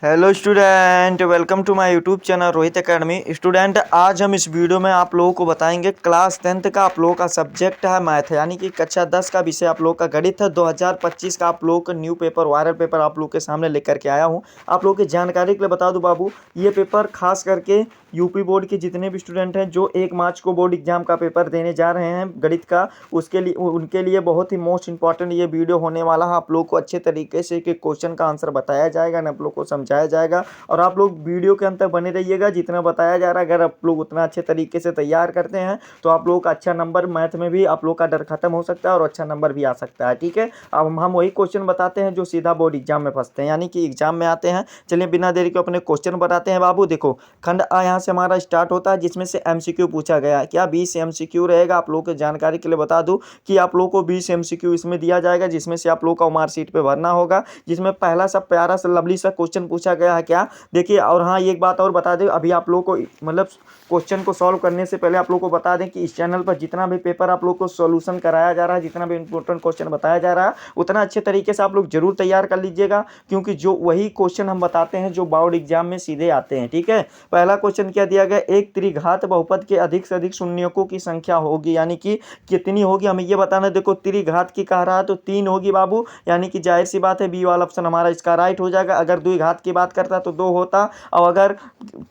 Hello student, welcome to my YouTube channel Rohit academy. Student, आज हम इस वीडियो में आप लोगों को बताएंगे क्लास 10th का आप लोगों का सब्जेक्ट है मैथ, यानी कि कक्षा 10 का विषय आप लोगों का गणित है। 2025 का आप लोगों का न्यू पेपर, वायरल पेपर आप लोगों के सामने लेकर के आया हूं। आप लोगों की जानकारी के लिए बता दूं बाबू, ये पेपर खास करके यूपी बोर्ड के जितने भी स्टूडेंट हैं जो 1 मार्च को बोर्ड एग्जाम का पेपर देने जा रहे हैं गणित का, उसके लिए उनके लिए बहुत ही मोस्ट इंपॉर्टेंट ये वीडियो होने वाला है। आप लोग को अच्छे तरीके से कि क्वेश्चन का आंसर बताया जाएगा ना, आप लोग को समझाया जाएगा। और आप लोग वीडियो के अंत तक बने रहिएगा। जितना बताया जा रहा है, अगर आप लोग उतना अच्छे तरीके से तैयार करते हैं तो आप लोगों का अच्छा नंबर मैथ में भी, आप लोग का डर खत्म हो सकता है और अच्छा नंबर भी आ सकता है। ठीक है, अब हम वही क्वेश्चन बताते हैं जो सीधा बोर्ड एग्जाम में फंसते हैं, यानी कि एग्जाम में आते हैं। चलिए बिना देरी के अपने क्वेश्चन बताते हैं बाबू। देखो, खंड आ यहाँ से हमारा स्टार्ट होता है, जिसमें से एमसीक्यू पूछा गया है। क्या 20 एमसीक्यू रहेगा। आप लोगों की जानकारी के लिए बता दूं कि आप लोगों को 20 एमसीक्यू इसमें दिया जाएगा, जिसमें से आप लोगों का मार्कशीट पे भरना होगा। जिसमें पहला सा प्यारा सा लवली सा क्वेश्चन पूछा गया है। क्या देखिए, और हाँ एक बात और बता दें, अभी आप लोगों को मतलब क्वेश्चन को सॉल्व करने से पहले आप लोगों को बता दें कि इस चैनल पर जितना भी पेपर आप लोग को सॉल्यूशन कराया जा रहा है, जितना भी इंपॉर्टेंट क्वेश्चन बताया जा रहा है, उतना अच्छे तरीके से आप लोग जरूर तैयार कर लीजिएगा, क्योंकि जो वही क्वेश्चन हम बताते हैं जो बोर्ड एग्जाम में सीधे आते हैं। ठीक है, पहला क्वेश्चन क्या दिया गया, एक त्रिघात बहुपद के अधिक से अधिक शून्यकों की संख्या होगी, यानी कि कितनी होगी हमें ये बताना है। देखो, त्रिघात की कह रहा है तो 3 होगी बाबू, यानी कि जाहिर सी बात है बी वाला ऑप्शन हमारा इसका राइट हो जाएगा। अगर द्विघात की बात करता तो 2 होता, और अगर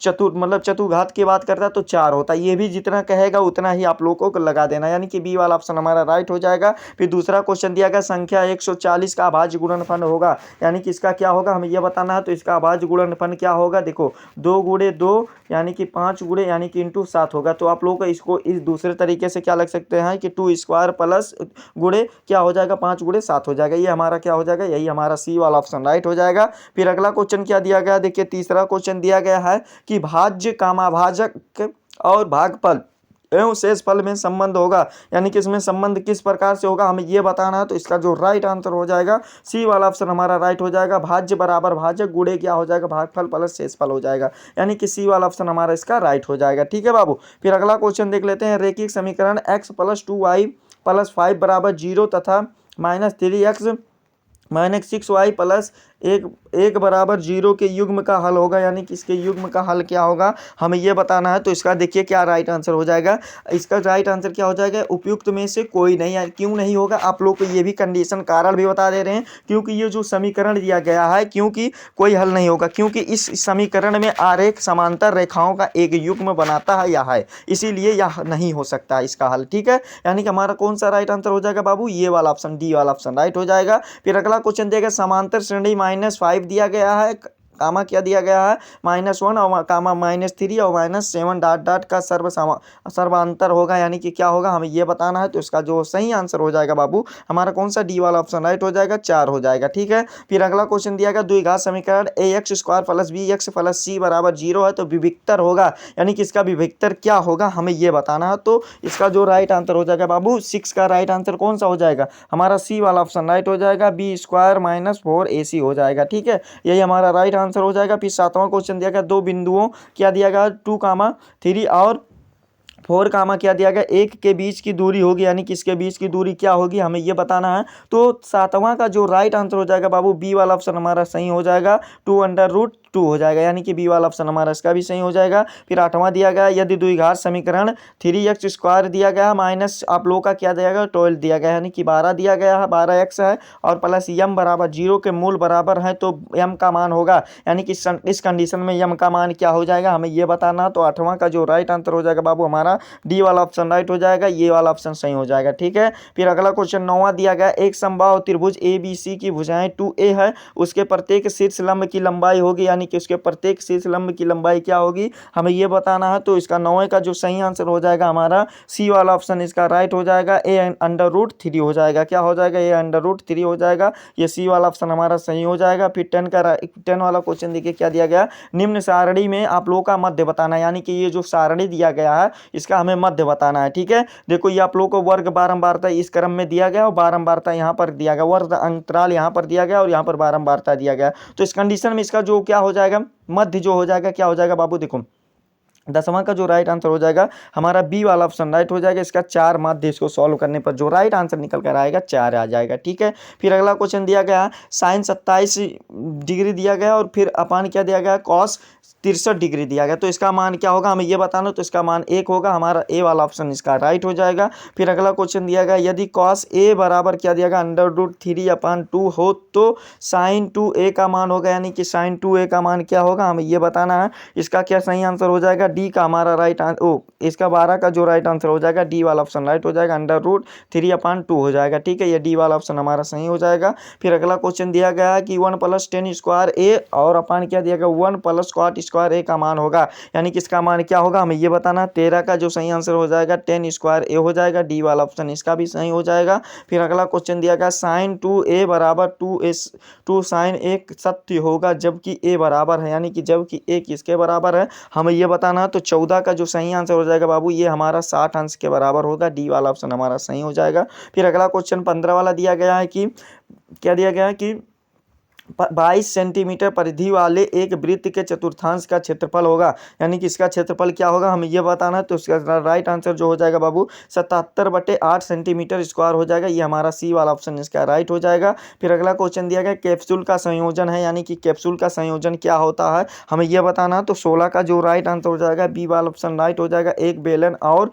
चतुर्घात की बात करता तो 4 होता। ये भी जितना कहेगा उतना ही आप लोगों को लगा देना, यानी कि बी वाला ऑप्शन हमारा राइट हो जाएगा। फिर दूसरा क्वेश्चन दिया गया, संख्या 140 का अभाज्य गुणनफल होगा, यानी कि इसका क्या होगा हमें यह बताना है। तो इसका अभाज्य गुणनफल क्या होगा, देखो 2 गुणे 2 यानी कि 5 गुणे यानी कि इंटू 7 होगा। तो आप लोगों को इसको इस दूसरे तरीके से क्या लग सकते हैं कि 2 स्क्वायर प्लस गुणे क्या हो जाएगा, 5 गुणे 7 हो जाएगा। ये हमारा क्या हो जाएगा, यही हमारा सी वाला ऑप्शन राइट हो जाएगा। फिर अगला क्वेश्चन क्या दिया गया, देखिए तीसरा क्वेश्चन दिया गया है कि भाज्य कामाभाजक और भागफल एवं शेषफल में संबंध होगा, यानी कि इसमें संबंध किस प्रकार से होगा हमें यह बताना है। तो इसका जो राइट आंसर हो जाएगा सी वाला ऑप्शन हमारा राइट हो जाएगा। भाज्य बराबर भाजक गुणे क्या हो जाएगा, भागफल प्लस शेषफल हो जाएगा, यानी कि सी वाला ऑप्शन हमारा इसका राइट हो जाएगा। ठीक है बाबू, फिर अगला क्वेश्चन देख लेते हैं। रेखिक समीकरण x + 2y + 5 = 0 तथा -3x - 6y + 1 = 0 के युग्म का हल होगा, यानी कि इसके युग्म का हल क्या होगा हमें यह बताना है। तो इसका देखिए क्या राइट आंसर हो जाएगा, इसका राइट आंसर क्या हो जाएगा, उपयुक्त में से कोई नहीं। यार क्यों नहीं होगा, आप लोग को ये भी कंडीशन कारण भी बता दे रहे हैं, क्योंकि ये जो समीकरण दिया गया है, क्योंकि कोई हल नहीं होगा, क्योंकि इस समीकरण में आरेख समांतर रेखाओं का एक युग्म बनाता है या है, इसीलिए यह नहीं हो सकता इसका हल। ठीक है, यानी कि हमारा कौन सा राइट आंसर हो जाएगा बाबू, ये वाला ऑप्शन डी वाला ऑप्शन राइट हो जाएगा। फिर अगला क्वेश्चन देगा, समांतर श्रेणी -5 दिया गया है, कामा क्या दिया गया है -1 और कामा -3 और -7 डॉट डॉट का सर्वांतर होगा, यानी कि क्या होगा हमें यह बताना है। तो इसका जो सही आंसर हो जाएगा बाबू हमारा कौन सा, डी वाला ऑप्शन राइट हो जाएगा, 4 हो जाएगा। ठीक है, फिर अगला क्वेश्चन दिया गया, द्विघात समीकरण ax² + bx + c = 0 है, तो विविक्तर होगा, यानी कि इसका विविक्तर क्या होगा हमें यह बताना है। तो इसका जो राइट आंसर हो जाएगा बाबू 6 का राइट आंसर कौन सा हो जाएगा हमारा, सी वाला ऑप्शन राइट हो जाएगा, b² - 4ac हो जाएगा। ठीक है, यही हमारा राइट आंसर हो जाएगा। फिर 7वां क्वेश्चन दिया गया, दो बिंदुओं क्या दिया गया 2, 3 और 4 क्या दिया गया 1 के बीच की दूरी होगी, यानी कि इसके बीच की दूरी क्या होगी हमें यह बताना है। तो 7वां का जो राइट आंसर हो जाएगा बाबू बी वाला ऑप्शन हमारा सही हो जाएगा, 2√2 हो जाएगा, यानी कि बी वाला ऑप्शन हमारा इसका भी सही हो जाएगा। फिर 8वां दिया गया, यदि द्विघात समीकरण 3x² दिया गया माइनस आप लोगों का क्या दिया गया 12 दिया गया, यानी कि 12 दिया गया है, 12x है और प्लस m = 0 के मूल बराबर है, तो m का मान होगा, यानी कि इस कंडीशन में m का मान क्या हो जाएगा हमें यह बताना। तो 8वां का जो राइट आंसर हो जाएगा बाबू हमारा डी वाला ऑप्शन राइट हो जाएगा, ये वाला ऑप्शन सही हो जाएगा। ठीक है, फिर अगला क्वेश्चन 9वां दिया गया, एक समबाहु त्रिभुज ABC की भुजाएं 2a है, उसके प्रत्येक शीर्ष लंब की लंबाई होगी, यानी कि उसके प्रत्येक शीर्ष लंब की लंबाई क्या होगी हमें यह बताना है। तो इसका 9वें का जो सही आंसर हो जाएगा हमारा सी वाला ऑप्शन इसका राइट हो जाएगा, a√3 हो जाएगा, क्या हो जाएगा a√3 हो जाएगा, ये सी वाला ऑप्शन हमारा सही हो जाएगा। फिर 10 वाला क्वेश्चन देखिए क्या दिया गया, निम्न सारणी में आप लोगों का मध्य बताना है, यानी कि ये जो सारणी दिया गया है इसका हमें मध्य बताना है। ठीक है, देखो ये आप लोगों को वर्ग बारंबारता इस क्रम में दिया गया और बारंबारता यहाँ पर दिया गया, वर्ग अंतराल यहाँ पर दिया गया और यहाँ पर बारंबारता दिया गया। तो इस कंडीशन में इसका जो क्या हो जाएगा मध्य जो हो जाएगा क्या हो जाएगा बाबू, देखो 10वां का जो राइट आंसर हो जाएगा हमारा बी वाला ऑप्शन राइट हो जाएगा। इसका 4 माध्य इसको सॉल्व करने पर जो राइट आंसर निकल कर आएगा 4 आ जाएगा। ठीक है, फिर अगला क्वेश्चन दिया गया साइन 27 डिग्री दिया गया और फिर अपान क्या दिया गया कॉस 63 डिग्री दिया गया। तो इसका मान क्या होगा हमें ये बताना, तो इसका मान 1 होगा। हमारा ए वाला ऑप्शन इसका राइट हो जाएगा। फिर अगला क्वेश्चन दिया गया यदि कॉस ए बराबर क्या दिया गया √3/2 हो तो साइन 2a का मान होगा, यानी कि साइन 2a का मान क्या होगा हमें ये बताना है। इसका क्या सही आंसर हो जाएगा डी का हमारा राइट आंसर, इसका 12 का जो राइट आंसर हो जाएगा डी वाला ऑप्शन राइट हो जाएगा, √3/2 हो जाएगा। ठीक है, ये डी वाला ऑप्शन हमारा सही हो जाएगा। फिर अगला क्वेश्चन दिया गया है कि 1 + 10 स्क्वायर ए और अपान क्या दिया गया 1 + cot स्क्वायर ए का मान होगा, यानी कि इसका मान क्या होगा हमें ये बताना। 13 का जो सही आंसर हो जाएगा 10 स्क्वायर ए हो जाएगा, डी वाला ऑप्शन इसका भी सही हो जाएगा। फिर अगला क्वेश्चन दिया गया साइन 2a बराबर 2 साइन ए सत्य होगा जबकि ए बराबर है, यानी कि जबकि ए किसके बराबर है हमें ये बताना। तो 14 का जो सही आंसर हो जाएगा बाबू ये हमारा 60 अंश के बराबर होगा, डी वाला ऑप्शन हमारा सही हो जाएगा। फिर अगला क्वेश्चन 15 वाला दिया गया है कि क्या दिया गया है कि 22 सेंटीमीटर परिधि वाले एक वृत्त के चतुर्थांश का क्षेत्रफल होगा, यानी कि इसका क्षेत्रफल क्या होगा हमें यह बताना है। तो इसका राइट आंसर जो हो जाएगा बाबू 77/8 सेंटीमीटर स्क्वायर हो जाएगा, ये हमारा सी वाला ऑप्शन इसका राइट हो जाएगा। फिर अगला क्वेश्चन दिया गया कैप्सूल का संयोजन है, यानी कि कैप्सूल का संयोजन क्या होता है हमें यह बताना। तो 16 का जो राइट आंसर हो जाएगा बी वाला ऑप्शन राइट हो जाएगा, एक बेलन और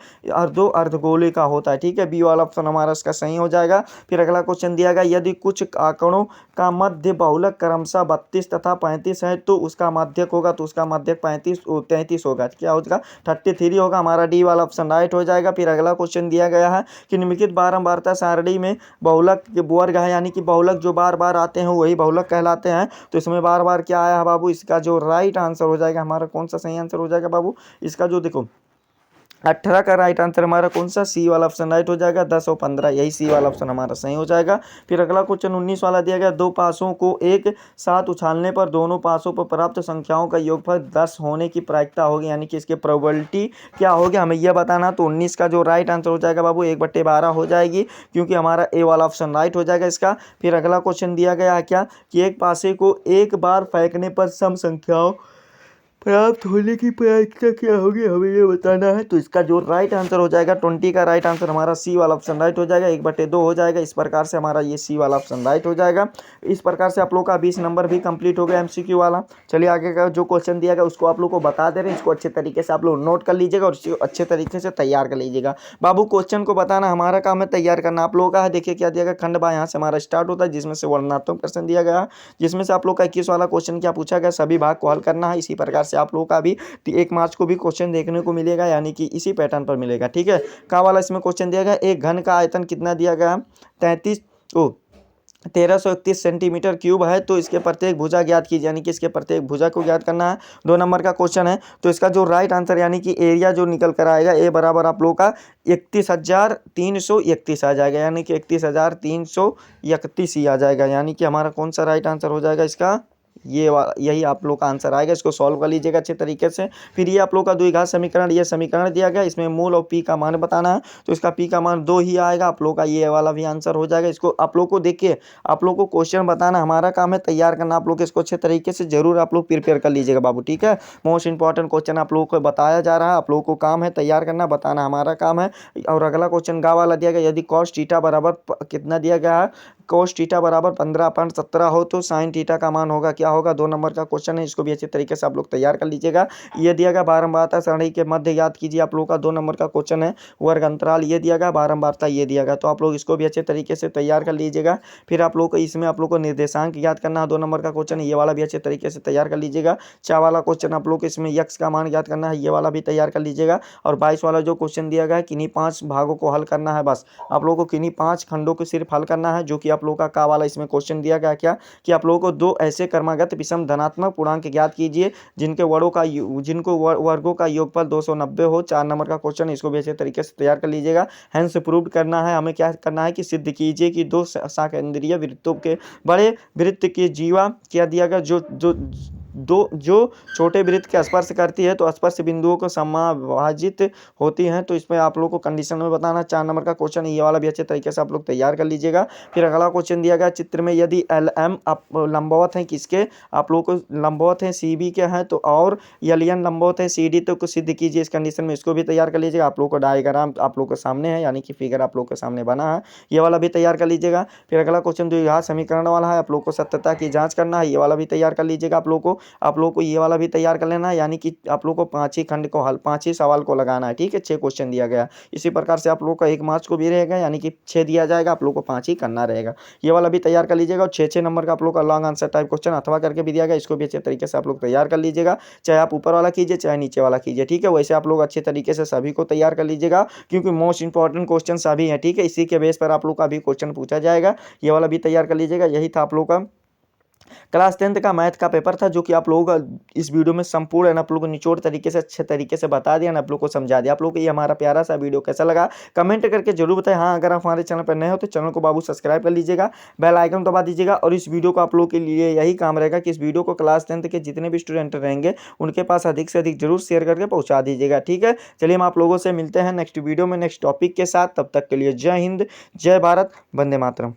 2 अर्धगोले का होता है। ठीक है, बी वाला ऑप्शन हमारा इसका सही हो जाएगा। फिर अगला क्वेश्चन दिया गया यदि कुछ आंकड़ों का मध्य बहुलक क्रमशः 32 तथा 35 है तो उसका माध्यक होगा, तो उसका माध्यक 33 होगा, क्या होगा 33 होगा, हमारा डी वाला ऑप्शन राइट हो जाएगा। फिर अगला क्वेश्चन दिया गया है कि निम्नलिखित बारंबारता सारणी में बहुलक वर्ग है, यानी कि बहुलक जो बार बार आते हैं वही बहुलक कहलाते हैं। तो इसमें बार बार क्या आया है बाबू, इसका जो राइट आंसर हो जाएगा हमारा कौन सा सही आंसर हो जाएगा बाबू, इसका जो देखो 18 का राइट आंसर हमारा कौन सा सी वाला ऑप्शन राइट हो जाएगा, 10 और 15 यही सी वाला ऑप्शन हमारा सही हो जाएगा। फिर अगला क्वेश्चन 19 वाला दिया गया दो पासों को एक साथ उछालने पर दोनों पासों पर प्राप्त संख्याओं का योगफल 10 होने की प्रायिकता होगी, यानी कि इसके प्रोबेबिलिटी क्या होगी हमें यह बताना। तो 19 का जो राइट आंसर हो जाएगा बाबू 1/12 हो जाएगी, क्योंकि हमारा ए वाला ऑप्शन राइट हो जाएगा इसका। फिर अगला क्वेश्चन दिया गया है क्या कि एक पासे को एक बार फेंकने पर सम संख्याओं प्राप्त होने की प्रायिकता क्या होगी हमें ये बताना है। तो इसका जो राइट आंसर हो जाएगा 20 का राइट आंसर हमारा सी वाला ऑप्शन राइट हो जाएगा, 1/2 हो जाएगा। इस प्रकार से हमारा ये सी वाला ऑप्शन राइट हो जाएगा। इस प्रकार से आप लोग का 20 नंबर भी कंप्लीट हो गया एमसीक्यू वाला। चलिए आगे का जो क्वेश्चन दिया गया उसको आप लोग को बता दे रहे हैं, इसको अच्छे तरीके से आप लोग नोट कर लीजिएगा और इसको अच्छे तरीके से तैयार कर लीजिएगा। बाबू क्वेश्चन को बताना हमारा काम है, तैयार करना आप लोगों का है। देखिए क्या दिया गया खंड बा यहाँ से हमारा स्टार्ट होता है, जिसमें से वर्णनात्मक प्रश्न दिया गया है, जिसमें से आप लोग का 21 वाला क्वेश्चन क्या पूछा गया सभी भाग को हल करना है। इसी प्रकार से आप लोगों का भी 1 मार्च को भी क्वेश्चन देखने को मिलेगा, यानी कि इसी पैटर्न पर मिलेगा। ठीक है, का वाला इसमें क्वेश्चन दिया गया एक घन का आयतन कितना दिया गया 1331 सेंटीमीटर क्यूब है, तो इसके प्रत्येक भुजा ज्ञात कीजिए, यानी कि इसके प्रत्येक भुजा को ज्ञात करना है। 2 नंबर का क्वेश्चन है, तो इसका जो राइट आंसर यानी कि एरिया जो निकल कर आएगा ए बराबर आप लोग का 31,331 आ जाएगा, यानी कि 31,331 ही आ जाएगा, यानी कि हमारा कौन सा राइट आंसर हो जाएगा इसका यही आप लोग का आंसर आएगा। इसको सॉल्व कर लीजिएगा अच्छे तरीके से। फिर ये आप लोग का द्विघात समीकरण, ये समीकरण दिया गया, इसमें मूल और पी का मान बताना है, तो इसका पी का मान 2 ही आएगा, आप लोग का ये वाला भी आंसर हो जाएगा। इसको आप लोग को देखिए, आप लोग को क्वेश्चन बताना हमारा काम है, तैयार करना आप लोग इसको अच्छे तरीके से जरूर आप लोग प्रिपेयर कर लीजिएगा बाबू। ठीक है, मोस्ट इंपॉर्टेंट क्वेश्चन आप लोगों को बताया जा रहा है, आप लोगों को काम है तैयार करना, बताना हमारा काम है। और अगला क्वेश्चन गा वाला दिया गया यदि कॉस थीटा बराबर कितना दिया गया है, कॉस थीटा बराबर 15/17 हो तो साइन थीटा का मान होगा क्या होगा। 2 नंबर का क्वेश्चन है, इसको भी अच्छे तरीके से आप लोग तैयार कर लीजिएगा। ये दिया गया बारंबारता सारणी के मध्य याद कीजिए, आप लोग का 2 नंबर का क्वेश्चन है। वर्ग अंतराल ये दिया गया, बारंबारता ये दिया गया, तो आप लोग इसको भी अच्छे तरीके से तैयार कर लीजिएगा। फिर आप लोग को इसमें आप लोग को निर्देशांक याद करना है, 2 नंबर का क्वेश्चन है, ये वाला भी अच्छे तरीके से तैयार कर लीजिएगा। 4 वाला क्वेश्चन आप लोग को इसमें यक्स का मान याद करना है, ये वाला भी तैयार कर लीजिएगा। और 22 वाला जो क्वेश्चन दिया गया है किन्हीं 5 भागों को हल करना है, बस आप लोगों को किन्हीं 5 खंडों को सिर्फ हल करना है, जो कि आप लोग का वाला इसमें क्वेश्चन दिया गया क्या कि आप लोगों को 2 ऐसे क्रमागत विषम धनात्मक पूर्णांक ज्ञात कीजिए जिनको वर्गों का योगफल 290 हो। 4 नंबर का क्वेश्चन है, इसको भी अच्छे तरीके से तैयार कर लीजिएगा। हेंस प्रूव्ड करना है, हमें क्या करना है कि सिद्ध कीजिए कि 2 शाकेंद्रीय वृत्तों के बड़े वृत्त के जीवा क्या दिया गया जो दो जो छोटे वृत्त के स्पर्श करती है तो स्पर्श बिंदुओं को समाभाजित होती हैं। तो इसमें आप लोग को कंडीशन में बताना। 4 नंबर का क्वेश्चन, ये वाला भी अच्छे तरीके से आप लोग तैयार कर लीजिएगा। फिर अगला क्वेश्चन दिया गया, चित्र में यदि एल एम आप लंबवत है किसके, आप लोग को लंबवत है सी बी के हैं तो, और एल एन लंबवत है सी डी, तो कुछ सिद्ध कीजिए इस कंडीशन में। इसको भी तैयार कर लीजिएगा। आप लोग को डायग्राम आप लोग के सामने है, यानी कि फिगर आप लोग के सामने बना है, ये वाला भी तैयार कर लीजिएगा। फिर अगला क्वेश्चन जो यहाँ समीकरण वाला है, आप लोग को सत्यता की जांच करना है, ये वाला भी तैयार कर लीजिएगा। आप लोग को ये वाला भी तैयार कर लेना है, यानी कि आप लोग को 5 ही खंड को हल, 5 ही सवाल को लगाना है। ठीक है, 6 क्वेश्चन दिया गया। इसी प्रकार से आप लोग का 1 मार्च को भी रहेगा, यानी कि 6 दिया जाएगा, आप लोग को 5 ही करना रहेगा। ये वाला भी तैयार कर लीजिएगा। और 6 नंबर का आप लोग का लॉन्ग आंसर टाइप क्वेश्चन अथवा करके भी दिया गया, इसको भी अच्छे तरीके से आप लोग तैयार कर लीजिएगा। चाहे आप ऊपर वाला कीजिए चाहे नीचे वाला कीजिए। ठीक है, वैसे आप लोग अच्छे तरीके से सभी को तैयार कर लीजिएगा, क्योंकि मोस्ट इंपॉर्टेंट क्वेश्चन सभी हैं। ठीक है, इसी के बेस पर आप लोग का भी क्वेश्चन पूछा जाएगा। ये वाला भी तैयार कर लीजिएगा। यही था आप लोग का क्लास 10th का मैथ का पेपर था, जो कि आप लोगों का इस वीडियो में संपूर्ण आप लोगों को निचोड़ तरीके से अच्छे तरीके से बता दिया ना, आप लोग को समझा दिया। आप लोग को ये हमारा प्यारा सा वीडियो कैसा लगा कमेंट करके जरूर बताएं। हाँ, अगर आप हमारे चैनल पर नए हो तो चैनल को बाबू सब्सक्राइब कर लीजिएगा, बेल आइकन दबा दीजिएगा। और इस वीडियो को आप लोग के लिए यही काम रहेगा कि इस वीडियो को क्लास 10th के जितने भी स्टूडेंट रहेंगे उनके पास अधिक से अधिक जरूर शेयर करके पहुंचा दीजिएगा। ठीक है, चलिए हम आप लोगों से मिलते हैं नेक्स्ट वीडियो में नेक्स्ट टॉपिक के साथ। तब तक के लिए जय हिंद, जय भारत, वंदे मातरम।